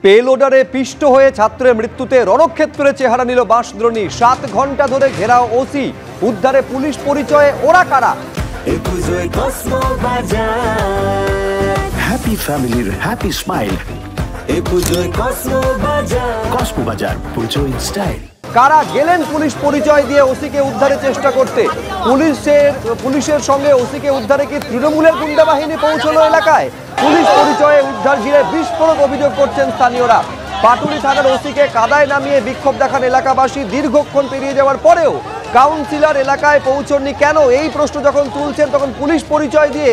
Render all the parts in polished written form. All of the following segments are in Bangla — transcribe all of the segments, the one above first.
পেলোডারে পিষ্ট হয়ে ছাত্রের মৃত্যুতে রণক্ষেত্রে চেহারা নিল বাঁশদ্রোণী। 7 ঘন্টা ধরে ঘেরাও ওসি, উদ্ধারে পুলিশ পরিচয়ে ওরা কারা? হ্যাপি ফ্যামিলির হ্যাপি স্মাইল। কসমো বাজার, পুজো ইন স্টাইল। কারা গেলেন পুলিশ পরিচয় দিয়ে ওসিকে উদ্ধারের চেষ্টা করতে? পুলিশের সঙ্গে ওসিকে উদ্ধারে কি তৃণমূলের গুন্ডা বাহিনী পৌঁছলো এলাকায়? পুলিশ পরিচয়ে উদ্ধার ঘিরে বিস্ফোরক অভিযোগ করছেন স্থানীয়রা। পাটুলি থানার ওসিকে কাদায় নামিয়ে বিক্ষোভ দেখান এলাকাবাসী। দীর্ঘক্ষণ পেরিয়ে যাওয়ার পরেও কাউন্সিলর এলাকায় পৌঁছননি কেন, এই প্রশ্ন যখন তুলছেন তখন পুলিশ পরিচয় দিয়ে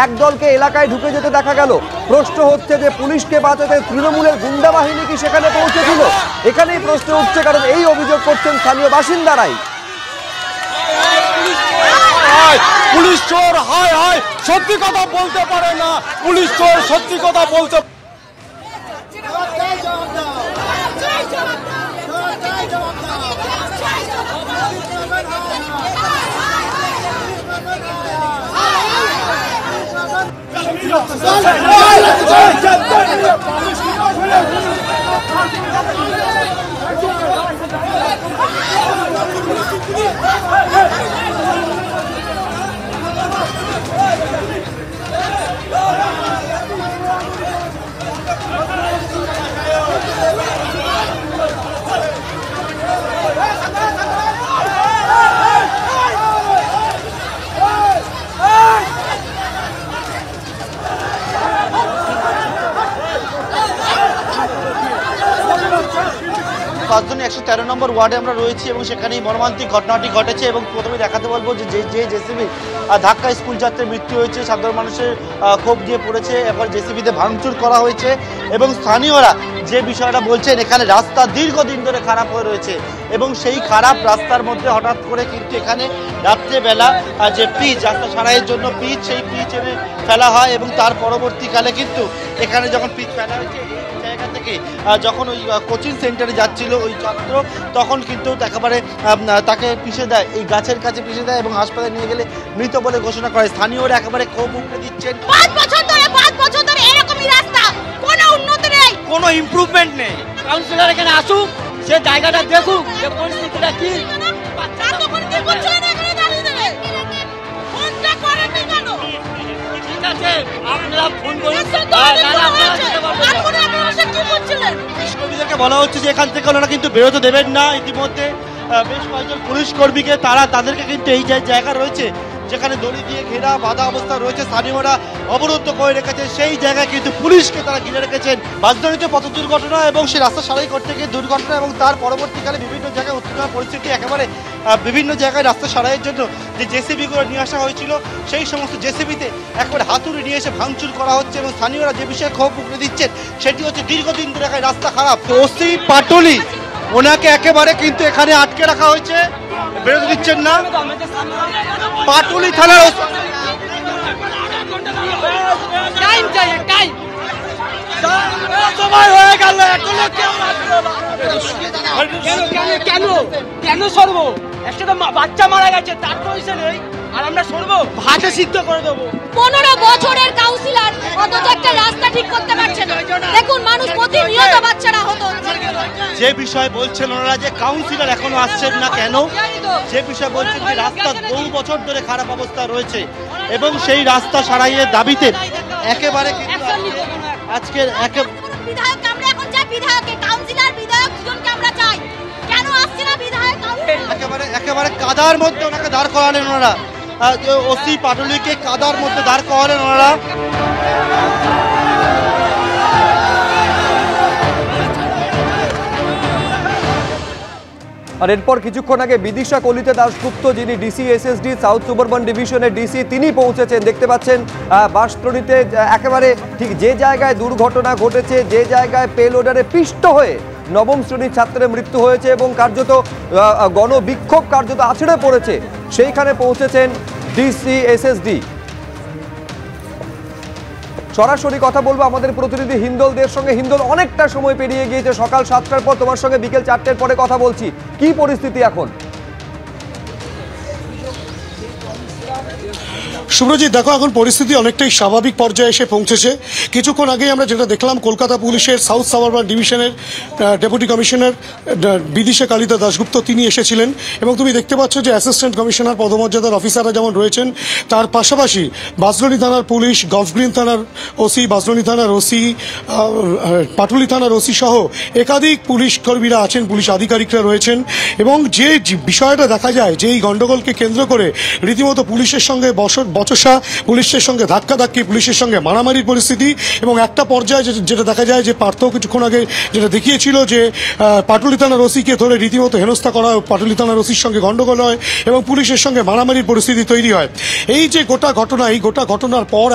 একদলকে এলাকায় ঢুকে যেতে দেখা গেল। প্রশ্ন হচ্ছে যে পুলিশকে বাঁচাতে তৃণমূলের গুন্ডা বাহিনী কি সেখানে পৌঁছেছিল? এখানেই প্রশ্ন উঠছে, কারণ এই অভিযোগ করছেন স্থানীয় বাসিন্দারাই। পুলিশ চোর, হায় হায়, সত্যি কথা বলতে পারে না। পুলিশ চোর, সত্যি কথা বলতে রাজধানী 113 নম্বর ওয়ার্ডে আমরা রয়েছি এবং সেখানেই মর্মান্তিক ঘটনাটি ঘটেছে। এবং প্রথমে দেখাতে বলবো যে জেসিবি ধাক্কা স্কুল ছাত্রের মৃত্যু হয়েছে, সাধারণ মানুষের ক্ষোভ দিয়ে পড়েছে, এবার জেসিবিতে ভাঙচুর করা হয়েছে। এবং স্থানীয়রা যে বিষয়টা বলছেন, এখানে রাস্তা দীর্ঘদিন ধরে খারাপ হয়ে রয়েছে এবং সেই খারাপ রাস্তার মধ্যে হঠাৎ করে কিন্তু এখানে রাত্রেবেলা যে পিচ, রাস্তা সারাইয়ের জন্য পিচ, সেই পিচ এনে ফেলা হয় এবং তার পরবর্তীকালে কিন্তু এখানে যখন পিচ ফেলা হয়েছে জায়গা থেকে যখন ওই কোচিং সেন্টারে যাচ্ছিল ওই ছাত্র, তখন কিন্তু একেবারে তাকে পিষে দেয়, এই গাছের কাছে পিষে দেয় এবং হাসপাতালে নিয়ে গেলে মৃত বলে ঘোষণা করে। স্থানীয়রা একেবারে ক্ষোভ উগড়ে দিচ্ছেন। 5 বছর ধরে এরকমই রাস্তা, কোনো উন্নতি নেই, কোনো ইমপ্রুভমেন্ট নেই। কাউন্সিলর এখানে আসুক, সে জায়গাটা দেখুক যে পরিস্থিতিটা কি। তখন কি করছিলেন এখানে দাঁড়িয়ে দাঁড়িয়ে? ফোনটা করেননি কেন? ঠিক আছে, আপনারা ফোন করুন। কর্মীদেরকে বলা হচ্ছে যে এখান থেকে ওনারা কিন্তু বেরোতে দেবেন না। ইতিমধ্যে বেশ কয়েকজন পুলিশ কর্মীকে তাদেরকে কিন্তু এই যে জায়গা রয়েছে যেখানে দড়ি দিয়ে ঘেরা বাধা অবস্থা রয়েছে, স্থানীয়রা অবরুদ্ধ করে রেখেছে, সেই জায়গায় কিন্তু পুলিশকে তারা ঘিরে রেখেছেন। বাসজনিত পথ দুর্ঘটনা এবং সেই রাস্তা সারাই করতে গিয়ে দুর্ঘটনা এবং তার পরবর্তীকালে বিভিন্ন জায়গায় উত্তেজনা পরিস্থিতি, একেবারে বিভিন্ন জায়গায় রাস্তা সারাইয়ের জন্য যে জেসিবিগুলো নিয়ে আসা হয়েছিল সেই সমস্ত জেসিবিতে একবারে হাতুড়ি নিয়ে এসে ভাঙচুর করা হচ্ছে। এবং স্থানীয়রা যে বিষয়ে ক্ষোভ উগড়ে দিচ্ছেন সেটি হচ্ছে দীর্ঘদিন ধরে রাস্তা খারাপ। ওসি পাটুলি, ওনাকে একেবারে কিন্তু এখানে আটকে রাখা হয়েছে, বেরোতে দিচ্ছেন না। পাটুলি থানার সময় হয়ে গেল, কেন সরবো? একটা তো বাচ্চা মারা গেছে, তার তো হয়েছে নেই, আর আমরা সরবো? ভাতে সিদ্ধ করে দেবো। 15 বছরের কাউন্সিলর অথচ একটা রাস্তা ঠিক করতে পারছে না। দেখুন, মানুষ প্রতিনিয়ত বাচ্চারা হতো। যে বিষয় বলছেন ওনারা যে কাউন্সিলর এখনো আসছেন না কেন, যে বিষয় বলছেন যে রাস্তা বহু বছর ধরে খারাপ অবস্থা রয়েছে এবং সেই রাস্তা সারাইয়ের দাবিতে একেবারে আজকের বিধায়ক আমরা এখন চাই, বিধায়ককে, কাউন্সিলর বিধায়ক দুজনকে আমরা চাই। কেন আসছে না বিধায়ক? একেবারে কাদার মধ্যে ওনাকে দাঁড় করালেন ওনারা, ওসি পাটুলিকে কাদার মধ্যে দাঁড় করালেন ওনারা। আর এরপর কিছুক্ষণ আগে বিদিশা কলিতা দাশগুপ্ত, যিনি ডিসি এসএসডি সাউথ সুবারবান ডিভিশনের ডিসি, তিনি পৌঁছেছেন। দেখতে পাচ্ছেন বাঁশদ্রোণীতে একেবারে ঠিক যে জায়গায় দুর্ঘটনা ঘটেছে, যে জায়গায় পেলোডারে পিষ্ট হয়ে নবম শ্রেণীর ছাত্রের মৃত্যু হয়েছে এবং কার্যত গণবিক্ষোভ কার্যত আছড়ে পড়েছে, সেইখানে পৌঁছেছেন ডিসি এসএসডি। সরাসরি কথা বলবো আমাদের প্রতিনিধি হিন্দলদের সঙ্গে। হিন্দল, অনেকটা সময় পেরিয়ে গিয়েছে, সকাল 7টার পর তোমার সঙ্গে বিকেল 4টের পরে কথা বলছি, কি পরিস্থিতি এখন? শুভ্রজিৎ, দেখো এখন পরিস্থিতি অনেকটাই স্বাভাবিক পর্যায়ে এসে পৌঁছেছে। কিছুক্ষণ আগেই আমরা যেটা দেখলাম, কলকাতা পুলিশের সাউথ সাবারবান ডিভিশনের ডেপুটি কমিশনার বিদিশা কালিতা দাশগুপ্ত তিনি এসেছিলেন, এবং তুমি দেখতে পাচ্ছ যে অ্যাসিস্ট্যান্ট কমিশনার পদমর্যাদার অফিসাররা যেমন রয়েছেন, তার পাশাপাশি বাঁশদ্রোণী থানার পুলিশ, গলফগ্রিন থানার ওসি, বাঁশদ্রোণী থানার ওসি, পাটুলি থানার ওসি সহ একাধিক পুলিশ কর্মীরা আছেন, পুলিশ আধিকারিকরা রয়েছেন। এবং যে বিষয়টা দেখা যায় যে এই গণ্ডগোলকে কেন্দ্র করে রীতিমতো পুলিশের সঙ্গে বচসা, পুলিশের সঙ্গে ধাক্কাধাক্কি, পুলিশের সঙ্গে মারামারির পরিস্থিতি, এবং একটা পর্যায়ে যেটা দেখা যায় যে পার্থ কিছুক্ষণ আগে যেটা দেখিয়েছিল যে পাটুলি থানার ওসিকে ধরে রীতিমতো হেনস্থা করা হয়, পাটুলি থানার ওসির সঙ্গে গণ্ডগোল হয় এবং পুলিশের সঙ্গে মারামারির পরিস্থিতি তৈরি হয়। এই যে গোটা ঘটনা, এই গোটা ঘটনার পর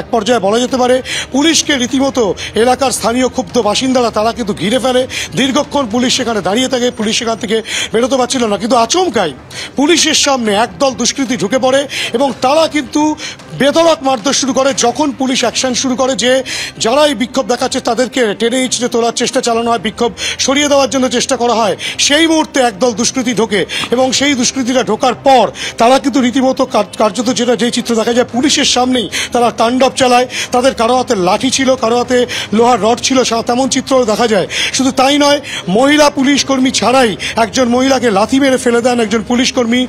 এক পর্যায়ে বলা যেতে পারে পুলিশকে রীতিমতো এলাকার স্থানীয় ক্ষুব্ধ বাসিন্দারা তারা কিন্তু ঘিরে ফেলে। দীর্ঘক্ষণ পুলিশ সেখানে দাঁড়িয়ে থাকে, পুলিশ সেখান থেকে বেরোতে পারছিল না, কিন্তু আচমকাই পুলিশের সামনে একদল দুষ্কৃতী ঢুকে পড়ে এবং তারা কিন্তু বেধড়ক মারধর শুরু করে। যখন পুলিশ অ্যাকশন শুরু করে যে যারা এই বিক্ষোভ দেখাচ্ছে তাদেরকে টেনে হিঁচড়ে তোলার চেষ্টা চালানো হয়, বিক্ষোভ সরিয়ে দেওয়ার জন্য চেষ্টা করা হয়, সেই মুহূর্তে একদল দুষ্কৃতী ঢোকে এবং সেই দুষ্কৃতীরা ঢোকার পর তারা কিন্তু রীতিমতো কার্যত যেই চিত্র দেখা যায় পুলিশের সামনেই তারা তাণ্ডব চালায়। তাদের কারো হাতে লাঠি ছিল, কারো হাতে লোহার রড ছিল, তেমন চিত্রও দেখা যায়। শুধু তাই নয়, মহিলা পুলিশ কর্মী ছাড়াই একজন মহিলাকে লাথি মেরে ফেলে দেন একজন পুলিশ কর্মী,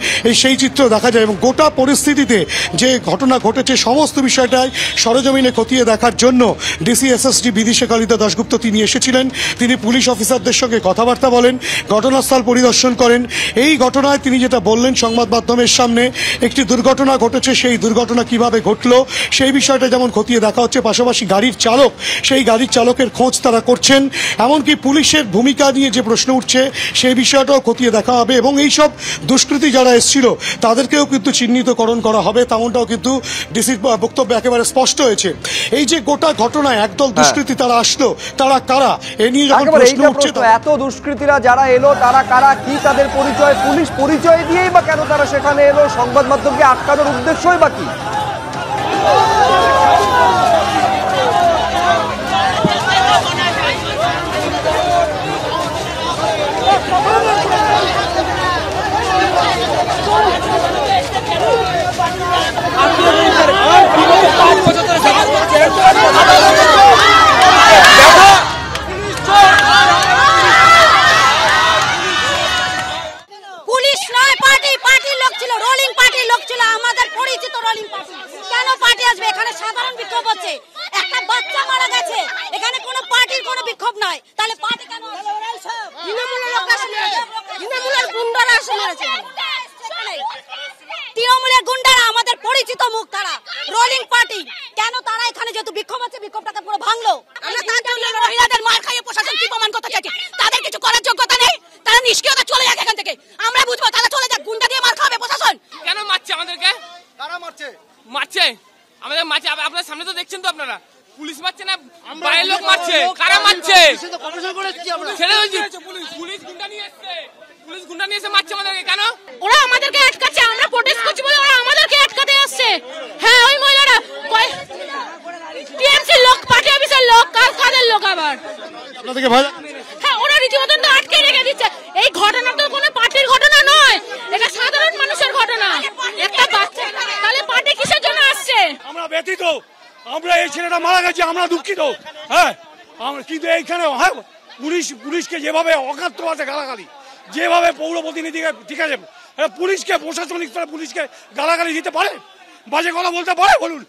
সেই চিত্র দেখা যায়। এবং গোটা পরিস্থিতিতে যে ঘটনা ঘটেছে সমস্ত বিষয়টাই সরেজমিনে খতিয়ে দেখার জন্য ডিসি এসএসডি বিদিশা কালিতা দাশগুপ্ত তিনি এসেছিলেন। তিনি পুলিশ অফিসারদের সঙ্গে কথাবার্তা বলেন, ঘটনাস্থল পরিদর্শন করেন। এই ঘটনায় তিনি যেটা বললেন সংবাদ মাধ্যমের সামনে, একটি দুর্ঘটনা ঘটেছে, সেই দুর্ঘটনা কিভাবে ঘটলো সেই বিষয়টা যেমন খতিয়ে দেখা হচ্ছে, পাশাপাশি গাড়ির চালক, সেই গাড়ির চালকের খোঁজ তারা করছেন। এমনকি পুলিশের ভূমিকা নিয়ে যে প্রশ্ন উঠছে সেই বিষয়টাও খতিয়ে দেখা হবে এবং এইসব দুষ্কৃতী যারা এসেছিল তাদেরকেও কিন্তু চিহ্নিতকরণ করা হবে, তেমনটাও কিন্তু ডিসির বক্তব্য একেবারে স্পষ্ট হয়েছে। এই যে গোটা ঘটনায় একদল দুষ্কৃতী তারা আসলো, তারা কারা এ নিয়ে যখন প্রশ্ন উঠছে, এত দুষ্কৃতীরা যারা এলো তারা কারা, কি তাদের পরিচয়, পুলিশ পরিচয় দিয়েই বা কেন তারা সেখানে এলো, সংবাদ মাধ্যমকে আটকানোর উদ্দেশ্যই বা কি? পুলিশ নয়, পার্টির লোক ছিল, রোলিং পার্টির লোক ছিল, আমাদের পরিচিত রোলিং পার্টি। কেন পার্টি আসবে? এখানে সাধারণ বিক্ষোভ হচ্ছে, একটা বাচ্চা মারা গেছে, এখানে কোনো পার্টির কোনো বিক্ষোভ নয়, তাহলে পার্টি কেন? তৃণমূলের লোকরা শুনেছে, তৃণমূলের গুন্ডারা শুনেছে, তৃণমূলের গুন্ডারা আমাদের পরিচিত মুখ, তারা রোলিং পার্টি। কেন তারা এখানে যেহেতু বিক্ষোভ আছে, বিক্ষোভটাকে পুরো ভাঙলো। আমরা তার জন্য মহিলাদের মার খাইয়ে প্রশাসন কি প্রমাণ করতে চাইছে? তাদের কিছু করার যোগ্যতা নেই, তারা নিষ্ক্রিয়তা চলে যাক এখান থেকে, আমরা বুঝবো, তারা চলে যাক, গুন্ডা দিয়ে মার খাবে প্রশাসন। কেন মারছে আমাদেরকে? কারা মারছে? মারছে আমাদের, মারছে। আপনার সামনে তো দেখছেন তো, আপনারা পুলিশ মারছে না বাইরের লোক মারছে? কারা মারছে? ছেড়ে দিয়েছে পুলিশ গুন্ডা নিয়ে এসছে, পুলিশ গুন্ডা নিয়ে এসে মারছে আমাদেরকে। কেন? ওরা আমাদেরকে আটকাচ্ছে, আমরা প্রোটেস্ট করছি বলে ওরা আমাদেরকে আটকাতে আসছে। হ্যাঁ, ওই মহিলারা টিএমসি লোক, পার্টি অফিসের লোক, কাদের লোক আবার? আপনাদেরকে ভয়? হ্যাঁ, ওরা রীতিমতো তো আটকে রেখে দিচ্ছে। এই ঘটনা তো কোনো পার্টির ঘটনা নয়, এটা সাধারণ মানুষের ঘটনা। একটা বাচ্চা, তাহলে পার্টি কিসের জন্য আসছে? আমরা ব্যথিত, আমরা এই ছেলেটা মারা গেছে, আমরা দুঃখিত। হ্যাঁ, আমরা কিন্তু এইখানে পুলিশকে যেভাবে অকাত্য আছে গালাগালি, যেভাবে পৌর প্রতিনিধিকে, ঠিক আছে পুলিশকে, প্রশাসনিক স্তরে পুলিশকে গালাগালি দিতে পারে, বাজে কথা বলতে পারে? বলুন,